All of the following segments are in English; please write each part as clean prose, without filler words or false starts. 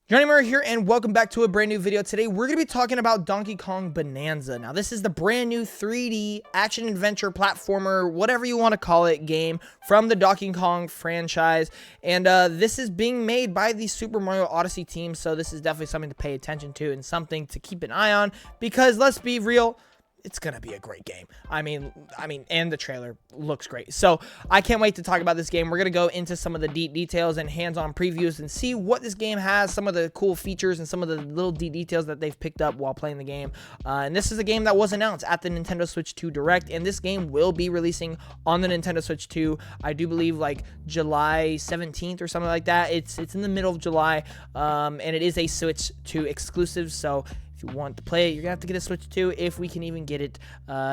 Johnny Murray here, and welcome back to a brand new video. Today, we're going to be talking about Donkey Kong Bonanza. Now, this is the brand new 3D action-adventure platformer, whatever you want to call it, game from the Donkey Kong franchise. And this is being made by the Super Mario Odyssey team, so this is definitely something to pay attention to and something to keep an eye on, because let's be real, it's going to be a great game. I mean, and the trailer looks great. So I can't wait to talk about this game. We're going to go into some of the deep details and hands-on previews and see what this game has, some of the cool features and some of the little details that they've picked up while playing the game. And this is a game that was announced at the Nintendo Switch 2 Direct, and this game will be releasing on the Nintendo Switch 2, I do believe, like July 17th or something like that. It's in the middle of July, and it is a Switch 2 exclusive, so if you want to play it, you're going to have to get a Switch 2 if we can even get it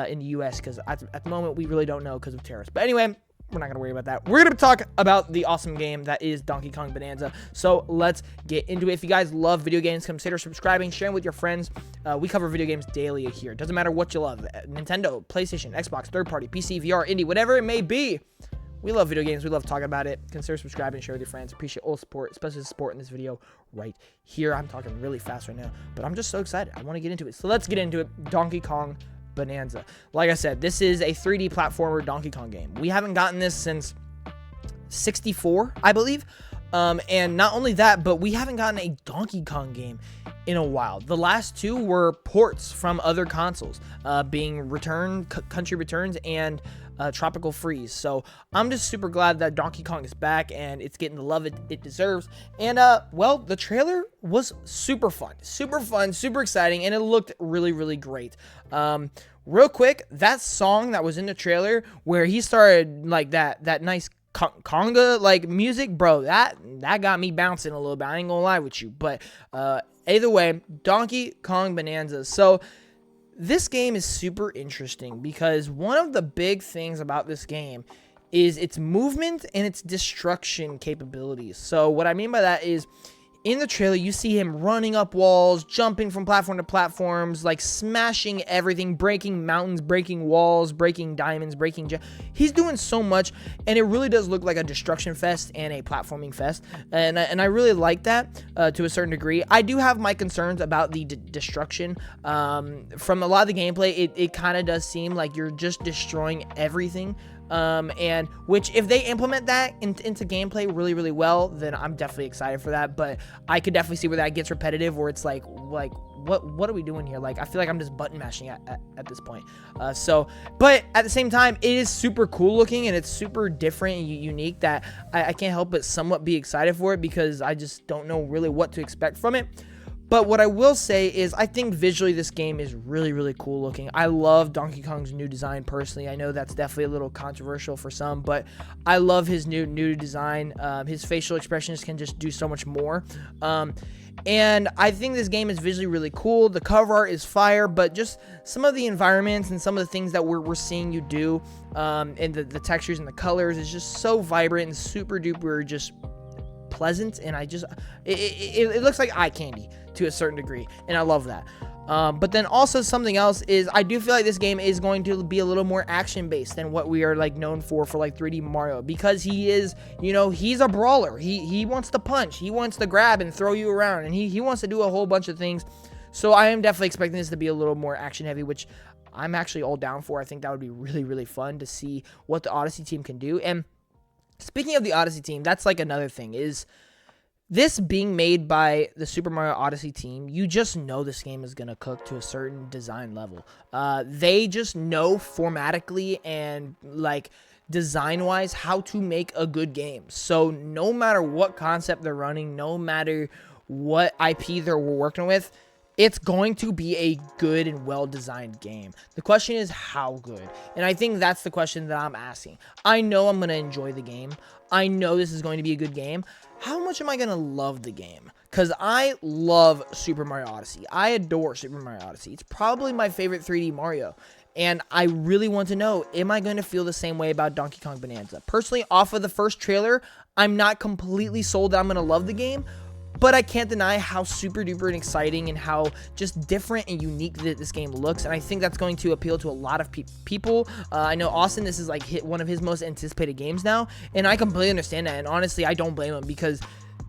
in the US, because at the moment, we really don't know because of tariffs. But anyway, we're not going to worry about that. We're going to talk about the awesome game that is Donkey Kong Bonanza. So let's get into it. If you guys love video games, consider subscribing, sharing with your friends. We cover video games daily here. It doesn't matter what you love. Nintendo, PlayStation, Xbox, third-party, PC, VR, indie, whatever it may be. We love video games. We love talking about it. Consider subscribing, share with your friends. Appreciate all the support, especially the support in this video right here. I'm talking really fast right now, but I'm just so excited. I want to get into it. So let's get into it. Donkey Kong Bonanza. Like I said, this is a 3D platformer Donkey Kong game. We haven't gotten this since 64, I believe. And not only that, but we haven't gotten a Donkey Kong game in a while. The last two were ports from other consoles, being Country Returns and Tropical Freeze. So I'm just super glad that Donkey Kong is back and it's getting the love it deserves. And well, the trailer was super fun, super exciting, and it looked really great. Real quick, that song that was in the trailer where he started like that nice conga like music, bro, that got me bouncing a little bit. I ain't gonna lie with you. But either way, Donkey Kong Bonanza. So this game is super interesting because one of the big things about this game is its movement and its destruction capabilities. So what I mean by that is, in the trailer, you see him running up walls, jumping from platform to platforms, like smashing everything, breaking mountains, breaking walls, breaking diamonds, he's doing so much, and it really does look like a destruction fest and a platforming fest, and I really like that to a certain degree. I do have my concerns about the destruction. From a lot of the gameplay, it kind of does seem like you're just destroying everything. And which, if they implement that into gameplay really well, then I'm definitely excited for that. But I could definitely see where that gets repetitive, where it's like what are we doing here? Like, I feel like I'm just button mashing at this point. But at the same time, it is super cool looking and it's super different and unique that I can't help but somewhat be excited for it, because I just don't know really what to expect from it. But what I will say is, I think visually this game is really cool looking. I love Donkey Kong's new design personally. I know that's definitely a little controversial for some, but I love his new design. His facial expressions can just do so much more. And I think this game is visually really cool. The cover art is fire, but just some of the environments and some of the things that we're seeing you do, and the textures and the colors is just so vibrant and super duper just pleasant, and it looks like eye candy to a certain degree, and I love that. But then also something else is, I do feel like this game is going to be a little more action based than what we are like known for like 3D Mario, because he is, he's a brawler. He wants to punch, he wants to grab and throw you around, and he wants to do a whole bunch of things. So I am definitely expecting this to be a little more action heavy, which I'm actually all down for. I think that would be really fun to see what the Odyssey team can do. And speaking of the Odyssey team, that's like another thing, is this being made by the Super Mario Odyssey team, you just know this game is going to cook to a certain design level. They just know formatically and like design-wise how to make a good game. So no matter what concept they're running, no matter what IP they're working with, it's going to be a good and well-designed game. The question is how good. And I think that's the question that I'm asking. I know I'm going to enjoy the game. I know this is going to be a good game. How much am I going to love the game? Because I love Super Mario Odyssey. I adore Super Mario Odyssey. It's probably my favorite 3D Mario. And I really want to know, am I going to feel the same way about Donkey Kong Bonanza? Personally, off of the first trailer, I'm not completely sold that I'm going to love the game. But I can't deny how super duper and exciting and how just different and unique that this game looks. And I think that's going to appeal to a lot of people. I know Austin, this is like one of his most anticipated games now. And I completely understand that. And honestly, I don't blame him, because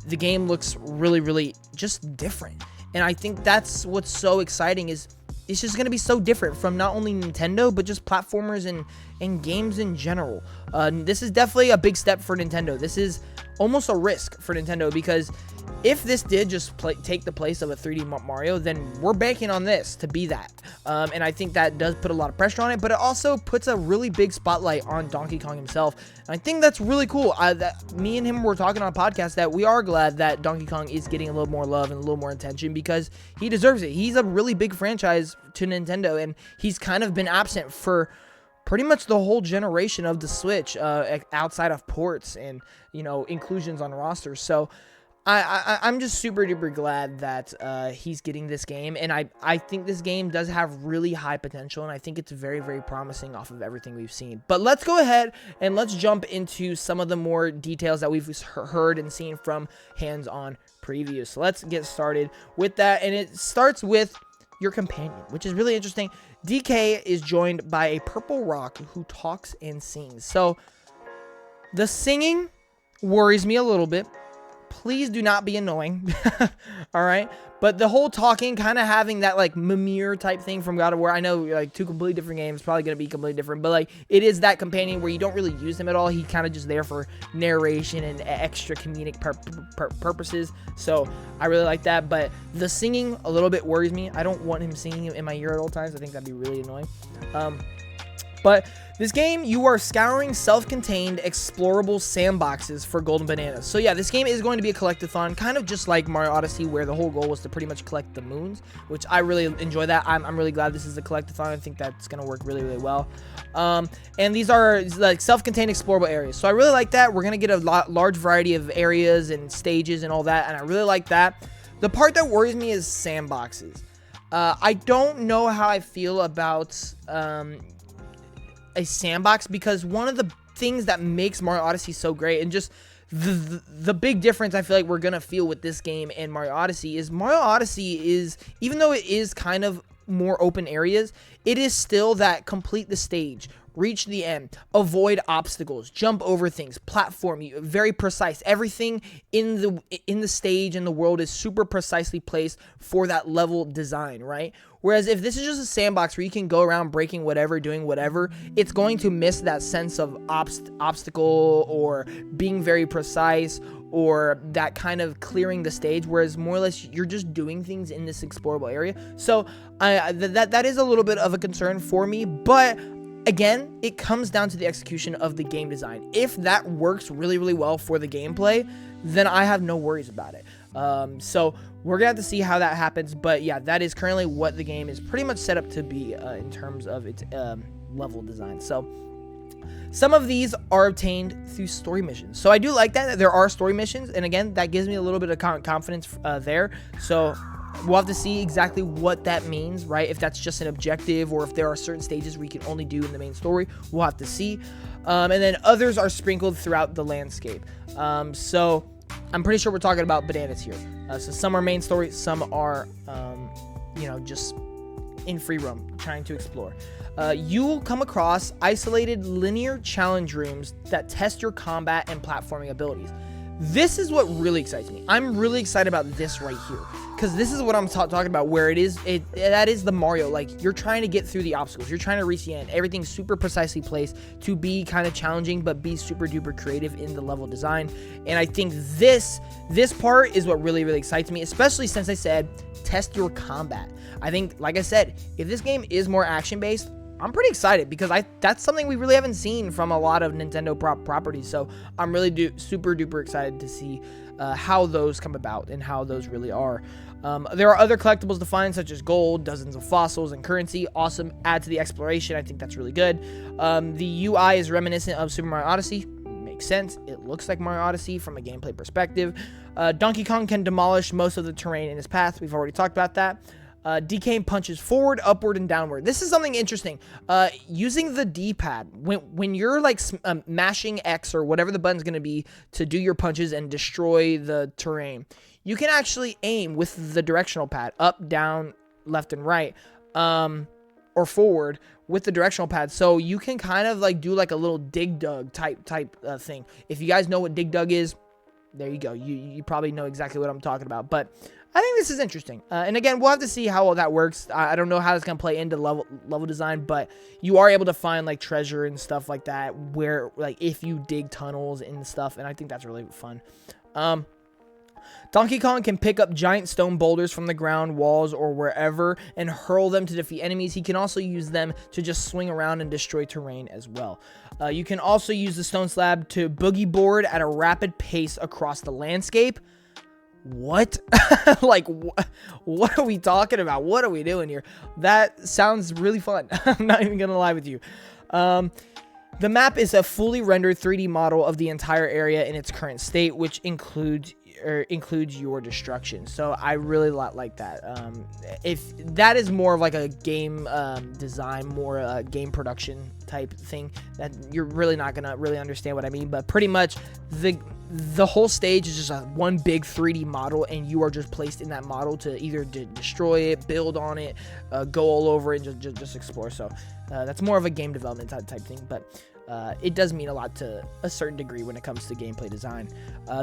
the game looks really, really just different. And I think that's what's so exciting, is it's just going to be so different from not only Nintendo, but just platformers and games in general. This is definitely a big step for Nintendo. This is almost a risk for Nintendo, because if this did just take the place of a 3D Mario, then we're banking on this to be that. And I think that does put a lot of pressure on it, but it also puts a really big spotlight on Donkey Kong himself. And I think that's really cool. Me and him were talking on a podcast that we are glad that Donkey Kong is getting a little more love and a little more attention, because he deserves it. He's a really big franchise to Nintendo, and he's kind of been absent for pretty much the whole generation of the Switch, outside of ports and, inclusions on rosters. So I'm just super duper glad that he's getting this game, and I think this game does have really high potential, and I think it's very, very promising off of everything we've seen. But let's go ahead and let's jump into some of the more details that we've heard and seen from hands-on previews. So let's get started with that, and it starts with your companion, which is really interesting. DK is joined by a purple rock who talks and sings. So the singing worries me a little bit. Please do not be annoying. All right. But the whole talking, kind of having that like Mimir type thing from God of War. I know like two completely different games, probably going to be completely different, but like it is that companion where you don't really use him at all. He kind of just there for narration and extra comedic purposes. So I really like that. But the singing a little bit worries me. I don't want him singing in my ear at all times. I think that'd be really annoying. But this game, you are scouring self-contained, explorable sandboxes for golden bananas. So yeah, this game is going to be a collectathon, kind of just like Mario Odyssey, where the whole goal was to pretty much collect the moons, which I really enjoy that. I'm really glad this is a collectathon. I think that's going to work really, really well. And these are like self-contained explorable areas. So I really like that. We're going to get a large variety of areas and stages and all that, and I really like that. The part that worries me is sandboxes. I don't know how I feel about a sandbox, because one of the things that makes Mario Odyssey so great, and just the big difference I feel like we're gonna feel with this game and Mario Odyssey, is even though it is kind of more open areas, it is still that complete the stage, reach the end, avoid obstacles, jump over things, platform, very precise. Everything in the stage and the world is super precisely placed for that level design, right? Whereas if this is just a sandbox where you can go around breaking whatever, doing whatever, it's going to miss that sense of obstacle or being very precise, or that kind of clearing the stage, whereas more or less you're just doing things in this explorable area. So that is a little bit of a concern for me, but again, it comes down to the execution of the game design. If that works really, really well for the gameplay, then I have no worries about it. So we're gonna have to see how that happens, but yeah, that is currently what the game is pretty much set up to be in terms of its level design. So some of these are obtained through story missions. So I do like that there are story missions, and again, that gives me a little bit of confidence there. So we'll have to see exactly what that means, right? If that's just an objective, or if there are certain stages we can only do in the main story, we'll have to see. And then others are sprinkled throughout the landscape. So I'm pretty sure we're talking about bananas here. So some are main story, some are, just in free roam, trying to explore. You will come across isolated linear challenge rooms that test your combat and platforming abilities. This is what really excites me. I'm really excited about this right here, because this is what I'm talking about, where that is the Mario. Like, you're trying to get through the obstacles, you're trying to reach the end. Everything's super precisely placed to be kind of challenging, but be super duper creative in the level design. And I think this part is what really, really excites me, especially since I said test your combat. I think, like I said, if this game is more action based, I'm pretty excited, because that's something we really haven't seen from a lot of Nintendo properties. So I'm really super duper excited to see how those come about and how those really are. There are other collectibles to find, such as gold, dozens of fossils, and currency. Awesome. Add to the exploration. I think that's really good. The UI is reminiscent of Super Mario Odyssey. Makes sense. It looks like Mario Odyssey from a gameplay perspective. Donkey Kong can demolish most of the terrain in his path. We've already talked about that. DK punches forward, upward, and downward. This is something interesting. Using the D-pad, when you're like mashing X or whatever the button's going to be to do your punches and destroy the terrain, you can actually aim with the directional pad, up, down, left, and right, or forward with the directional pad. So you can kind of like do like a little dig dug type thing. If you guys know what dig dug is, there you go. You probably know exactly what I'm talking about. But I think this is interesting. And again, we'll have to see how all that works. I don't know how it's going to play into level design, but you are able to find like treasure and stuff like that where like if you dig tunnels and stuff, and I think that's really fun. Donkey Kong can pick up giant stone boulders from the ground, walls, or wherever and hurl them to defeat enemies. He can also use them to just swing around and destroy terrain as well. You can also use the stone slab to boogie board at a rapid pace across the landscape. What? Like, what are we talking about? What are we doing here? That sounds really fun. I'm not even going to lie with you. The map is a fully rendered 3D model of the entire area in its current state, which includes your destruction. So I really like that. If that is more of like a game design, more game production type thing, that you're really not gonna really understand what I mean. But pretty much the whole stage is just a one big 3D model, and you are just placed in that model to either destroy it, build on it, go all over it, and just explore. So that's more of a game development type thing, but it does mean a lot to a certain degree when it comes to gameplay design.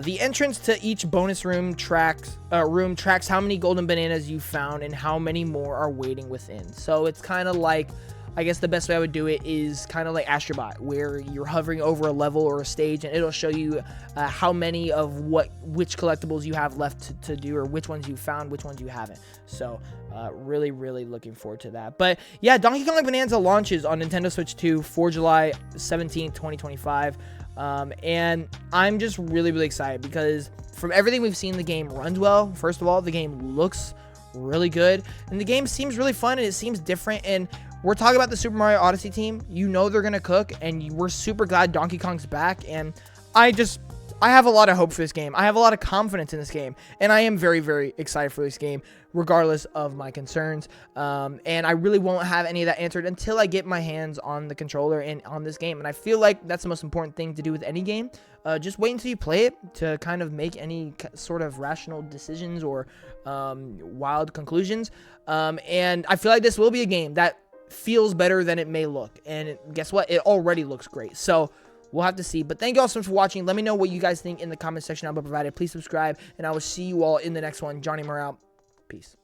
The entrance to each bonus room tracks how many golden bananas you found and how many more are waiting within. So it's kind of like, I guess the best way I would do it is kind of like Astrobot, where you're hovering over a level or a stage, and it'll show you how many of which collectibles you have left to do, or which ones you found, which ones you haven't. So really looking forward to that. But yeah, Donkey Kong Bonanza launches on Nintendo Switch 2 for July 17th, 2025. And I'm just really excited because from everything we've seen, the game runs well. First of all, the game looks really good, and the game seems really fun, and it seems different. And we're talking about the Super Mario Odyssey team. You know they're gonna cook, and we're super glad Donkey Kong's back. And I have a lot of hope for this game. I have a lot of confidence in this game, and I am very excited for this game, regardless of my concerns. And I really won't have any of that answered until I get my hands on the controller and on this game. And I feel like that's the most important thing to do with any game. Just wait until you play it to kind of make any sort of rational decisions or wild conclusions. And I feel like this will be a game that feels better than it may look. And guess what? It already looks great. So we'll have to see. But thank you all so much for watching. Let me know what you guys think in the comment section. I'll be provided. Please subscribe, and I will see you all in the next one. Johnny Moore out. Peace.